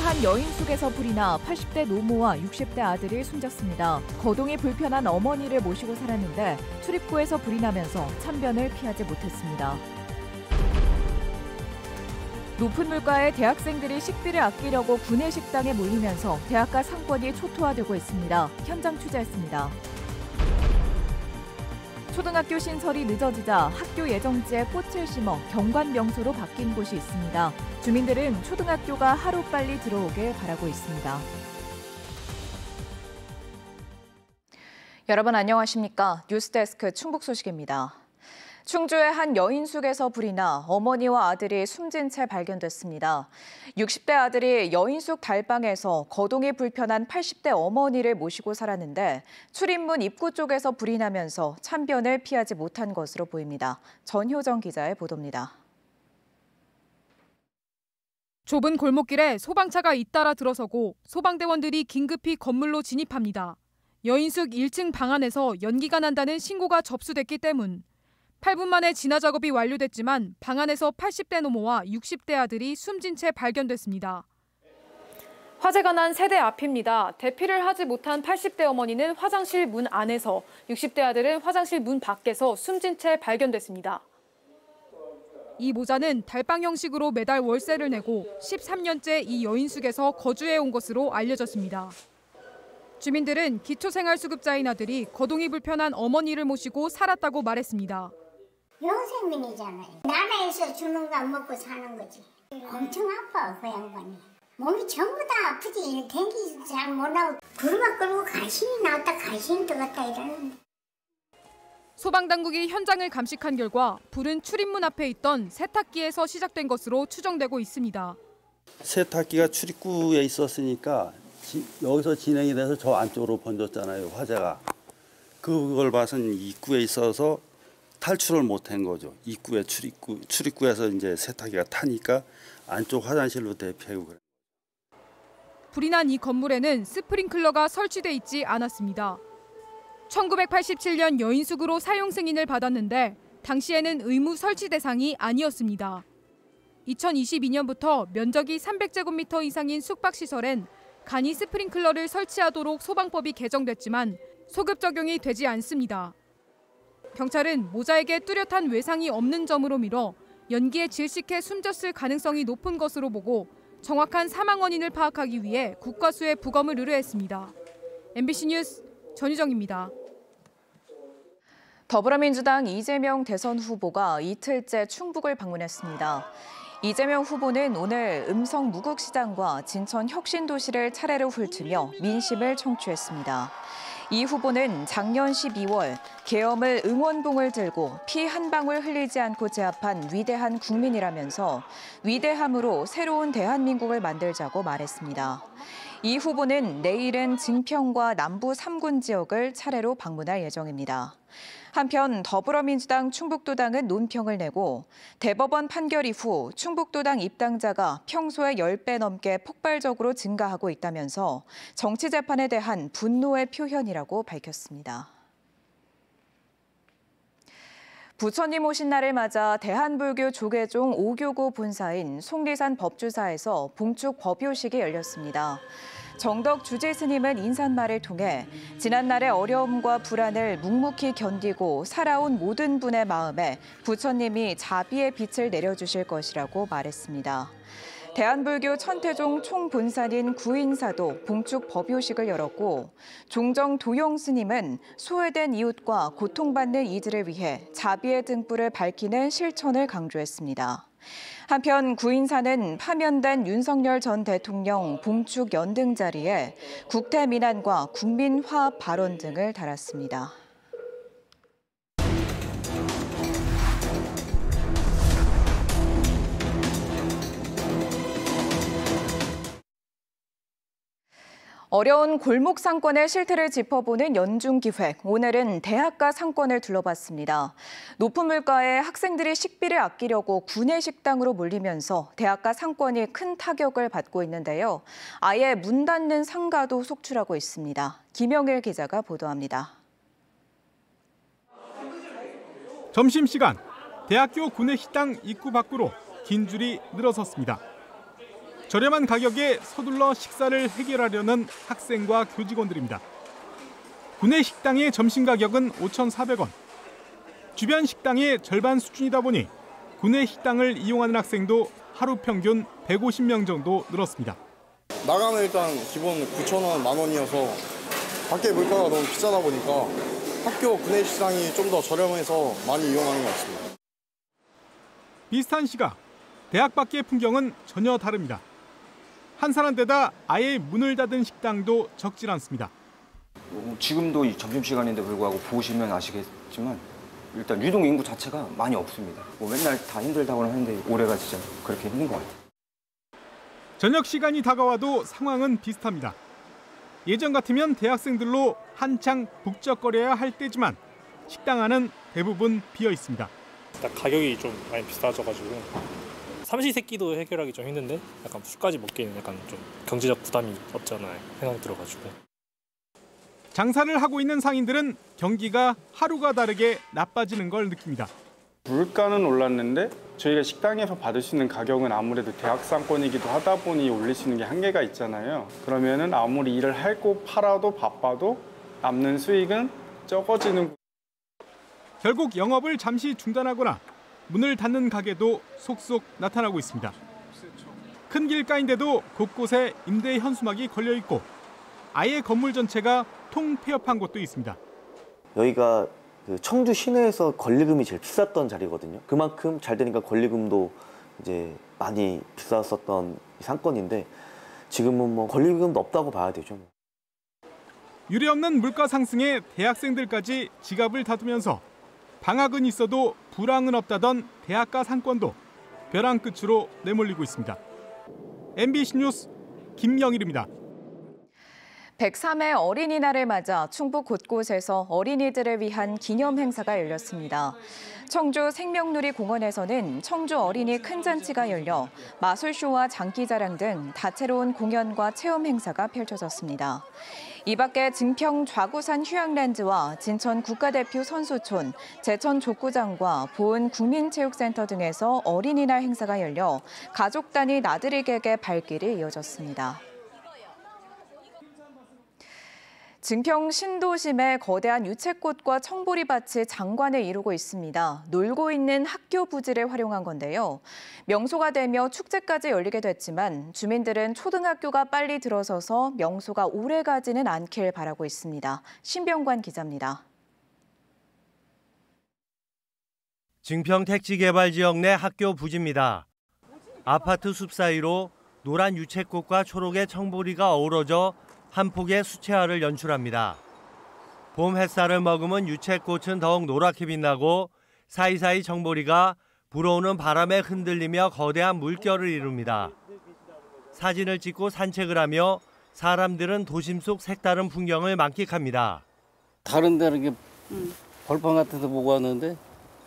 한 여인숙에서 불이 나 80대 노모와 60대 아들이 숨졌습니다. 거동이 불편한 어머니를 모시고 살았는데 출입구에서 불이 나면서 참변을 피하지 못했습니다. 높은 물가에 대학생들이 식비를 아끼려고 구내 식당에 몰리면서 대학가 상권이 초토화되고 있습니다. 현장 취재했습니다. 초등학교 신설이 늦어지자 학교 예정지에 꽃을 심어 경관 명소로 바뀐 곳이 있습니다. 주민들은 초등학교가 하루빨리 들어오길 바라고 있습니다. 여러분 안녕하십니까? 뉴스데스크 충북 소식입니다. 충주의 한 여인숙에서 불이 나 어머니와 아들이 숨진 채 발견됐습니다. 60대 아들이 여인숙 달방에서 거동이 불편한 80대 어머니를 모시고 살았는데 출입문 입구 쪽에서 불이 나면서 참변을 피하지 못한 것으로 보입니다. 전효정 기자의 보도입니다. 좁은 골목길에 소방차가 잇따라 들어서고 소방대원들이 긴급히 건물로 진입합니다. 여인숙 1층 방 안에서 연기가 난다는 신고가 접수됐기 때문. 8분 만에 진화 작업이 완료됐지만 방 안에서 80대 노모와 60대 아들이 숨진 채 발견됐습니다. 화재가 난 세대 앞입니다. 대피를 하지 못한 80대 어머니는 화장실 문 안에서, 60대 아들은 화장실 문 밖에서 숨진 채 발견됐습니다. 이 모자는 달방 형식으로 매달 월세를 내고 13년째 이 여인숙에서 거주해온 것으로 알려졌습니다. 주민들은 기초생활수급자인 아들이 거동이 불편한 어머니를 모시고 살았다고 말했습니다. 영생민이잖아요. 나라에서 주는 거 먹고 사는 거지. 엄청 아파, 그 양반이. 몸이 전부 다 아프지. 댕기지 잘 못하고 구르막 끌고 간신히 나왔다 간신히 들어갔다 이러는데. 소방당국이 현장을 감식한 결과 불은 출입문 앞에 있던 세탁기에서 시작된 것으로 추정되고 있습니다. 세탁기가 출입구에 있었으니까 여기서 진행이 돼서 저 안쪽으로 번졌잖아요, 화재가. 그걸 봐서는 입구에 있어서 탈출을 못한 거죠. 입구에 출입구에서 이제 세탁기가 타니까 안쪽 화장실로 대피하고. 불이 난 이 건물에는 스프링클러가 설치돼 있지 않았습니다. 1987년 여인숙으로 사용 승인을 받았는데 당시에는 의무 설치 대상이 아니었습니다. 2022년부터 면적이 300제곱미터 이상인 숙박시설엔 간이 스프링클러를 설치하도록 소방법이 개정됐지만 소급 적용이 되지 않습니다. 경찰은 모자에게 뚜렷한 외상이 없는 점으로 미뤄 연기에 질식해 숨졌을 가능성이 높은 것으로 보고 정확한 사망 원인을 파악하기 위해 국과수에 부검을 의뢰했습니다. MBC 뉴스 전유정입니다. 더불어민주당 이재명 대선 후보가 이틀째 충북을 방문했습니다. 이재명 후보는 오늘 음성 무국시장과 진천 혁신도시를 차례로 훑으며 민심을 청취했습니다. 이 후보는 작년 12월 계엄을 응원봉을 들고 피 한 방울 흘리지 않고 제압한 위대한 국민이라면서 위대함으로 새로운 대한민국을 만들자고 말했습니다. 이 후보는 내일은 증평과 남부 3군 지역을 차례로 방문할 예정입니다. 한편 더불어민주당 충북도당은 논평을 내고 대법원 판결 이후 충북도당 입당자가 평소의 10배 넘게 폭발적으로 증가하고 있다면서 정치 재판에 대한 분노의 표현이라고 밝혔습니다. 부처님 오신 날을 맞아 대한불교 조계종 5교구 본사인 속리산 법주사에서 봉축 법요식이 열렸습니다. 정덕 주지 스님은 인사말을 통해 지난날의 어려움과 불안을 묵묵히 견디고 살아온 모든 분의 마음에 부처님이 자비의 빛을 내려주실 것이라고 말했습니다. 대한불교 천태종 총본산인 구인사도 봉축 법요식을 열었고 종정 도용 스님은 소외된 이웃과 고통받는 이들을 위해 자비의 등불을 밝히는 실천을 강조했습니다. 한편 구인사는 파면된 윤석열 전 대통령 봉축 연등 자리에 국태민안과 국민화합 발언 등을 달았습니다. 어려운 골목 상권의 실태를 짚어보는 연중기획. 오늘은 대학가 상권을 둘러봤습니다. 높은 물가에 학생들이 식비를 아끼려고 구내 식당으로 몰리면서 대학가 상권이 큰 타격을 받고 있는데요. 아예 문 닫는 상가도 속출하고 있습니다. 김영일 기자가 보도합니다. 점심시간, 대학교 구내 식당 입구 밖으로 긴 줄이 늘어섰습니다. 저렴한 가격에 서둘러 식사를 해결하려는 학생과 교직원들입니다. 구내 식당의 점심 가격은 5,400원. 주변 식당의 절반 수준이다 보니 구내 식당을 이용하는 학생도 하루 평균 150명 정도 늘었습니다. 나가면 일단 기본 9,000원, 10,000원이어서 밖에 물가가 너무 비싸다 보니까 학교 구내 식당이 좀 더 저렴해서 많이 이용하는 것 같습니다. 비슷한 시각, 대학 밖의 풍경은 전혀 다릅니다. 한산한 데다 아예 문을 닫은 식당도 적질 않습니다. 지금도 점심시간인데 불구하고 보시면 아시겠지만 일단 유동 인구 자체가 많이 없습니다. 맨날 다 힘들다고는 하는데 올해가 진짜 그렇게 힘든 것 같아요. 저녁 시간이 다가와도 상황은 비슷합니다. 예전 같으면 대학생들로 한창 북적거려야 할 때지만 식당 안은 대부분 비어 있습니다. 일단 가격이 좀 많이 비싸져가지고 삼시세끼도 해결하기 좀 힘든데 약간 술까지 먹기에는 약간 좀 경제적 부담이 없잖아요. 생각이 들어가지고. 장사를 하고 있는 상인들은 경기가 하루가 다르게 나빠지는 걸 느낍니다. 물가는 올랐는데 저희가 식당에서 받을 수 있는 가격은 아무래도 대학상권이기도 하다 보니 올릴 수 있는 게 한계가 있잖아요. 그러면은 아무리 일을 하고 팔아도 바빠도 남는 수익은 적어지는. 결국 영업을 잠시 중단하거나 문을 닫는 가게도 속속 나타나고 있습니다. 큰 길가인데도 곳곳에 임대 현수막이 걸려 있고 아예 건물 전체가 통폐업한 곳도 있습니다. 여기가 청주 시내에서 권리금이 제일 비쌌던 자리거든요. 그만큼 잘 되니까 권리금도 이제 많이 비쌌었던 상권인데 지금은 뭐 권리금도 없다고 봐야 되죠. 유례없는 물가 상승에 대학생들까지 지갑을 닫으면서 방학은 있어도 불황은 없다던 대학가 상권도 벼랑 끝으로 내몰리고 있습니다. MBC 뉴스 김영일입니다. 103회 어린이날을 맞아 충북 곳곳에서 어린이들을 위한 기념 행사가 열렸습니다. 청주 생명누리 공원에서는 청주 어린이 큰 잔치가 열려 마술쇼와 장기자랑 등 다채로운 공연과 체험 행사가 펼쳐졌습니다. 이 밖에 증평 좌구산 휴양랜드와 진천 국가대표 선수촌, 제천 족구장과 보은 국민체육센터 등에서 어린이날 행사가 열려 가족 단위 나들이 객의 발길이 이어졌습니다. 증평 신도심에 거대한 유채꽃과 청보리밭이 장관을 이루고 있습니다. 놀고 있는 학교 부지를 활용한 건데요. 명소가 되며 축제까지 열리게 됐지만 주민들은 초등학교가 빨리 들어서서 명소가 오래 가지는 않길 바라고 있습니다. 신병관 기자입니다. 증평 택지개발지역 내 학교 부지입니다. 아파트 숲 사이로 노란 유채꽃과 초록의 청보리가 어우러져 한 폭의 수채화를 연출합니다. 봄 햇살을 머금은 유채꽃은 더욱 노랗게 빛나고 사이사이 청보리가 불어오는 바람에 흔들리며 거대한 물결을 이룹니다. 사진을 찍고 산책을 하며 사람들은 도심 속 색다른 풍경을 만끽합니다. 다른 데는 이게 벌판 같은 데 보고 왔는데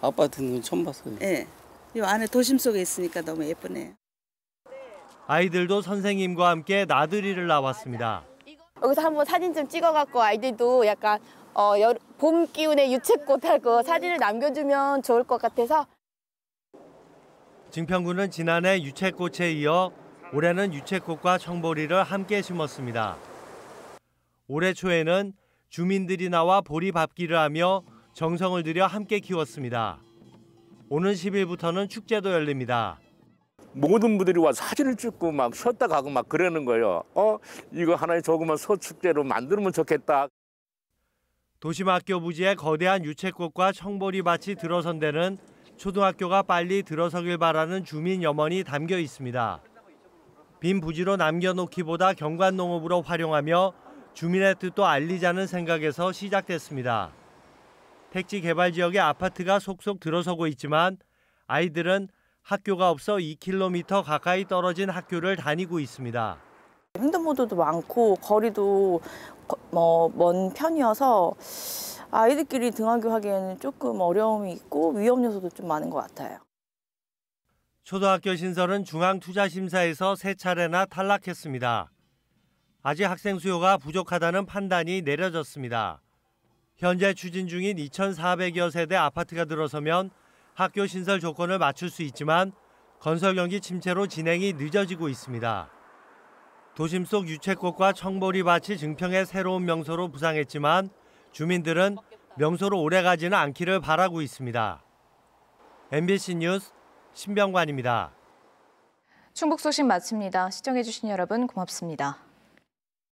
아파트는 건 처음 봤어요. 네, 이 안에 도심 속에 있으니까 너무 예쁘네요. 아이들도 선생님과 함께 나들이를 나왔습니다. 여기서 한번 사진 좀 찍어갖고 아이들도 약간 봄 기운의 유채꽃하고 사진을 남겨주면 좋을 것 같아서. 증평구는 지난해 유채꽃에 이어 올해는 유채꽃과 청보리를 함께 심었습니다. 올해 초에는 주민들이 나와 보리 밟기를 하며 정성을 들여 함께 키웠습니다. 오는 10일부터는 축제도 열립니다. 모든 분들이 와서 사진을 찍고 막 쉬었다 가고 막 그러는 거예요. 이거 하나의 조그만 소축제로 만들면 좋겠다. 도심학교 부지에 거대한 유채꽃과 청보리밭이 들어선 데는 초등학교가 빨리 들어서길 바라는 주민 염원이 담겨 있습니다. 빈 부지로 남겨놓기보다 경관농업으로 활용하며 주민의 뜻도 알리자는 생각에서 시작됐습니다. 택지 개발 지역의 아파트가 속속 들어서고 있지만 아이들은 학교가 없어 2km 가까이 떨어진 학교를 다니고 있습니다. 횡단보도도 많고 거리도 먼 편이어서 아이들끼리 등하교 하기에는 조금 어려움이 있고 위험 요소도 좀 많은 것 같아요. 초등학교 신설은 중앙투자심사에서 3차례나 탈락했습니다. 아직 학생 수요가 부족하다는 판단이 내려졌습니다. 현재 추진 중인 2,400여 세대 아파트가 들어서면 학교 신설 조건을 맞출 수 있지만 건설 경기 침체로 진행이 늦어지고 있습니다. 도심 속 유채꽃과 청보리밭이 증평의 새로운 명소로 부상했지만 주민들은 명소로 오래가지는 않기를 바라고 있습니다. MBC 뉴스 신병관입니다. 충북 소식 마칩니다. 시청해주신 여러분 고맙습니다.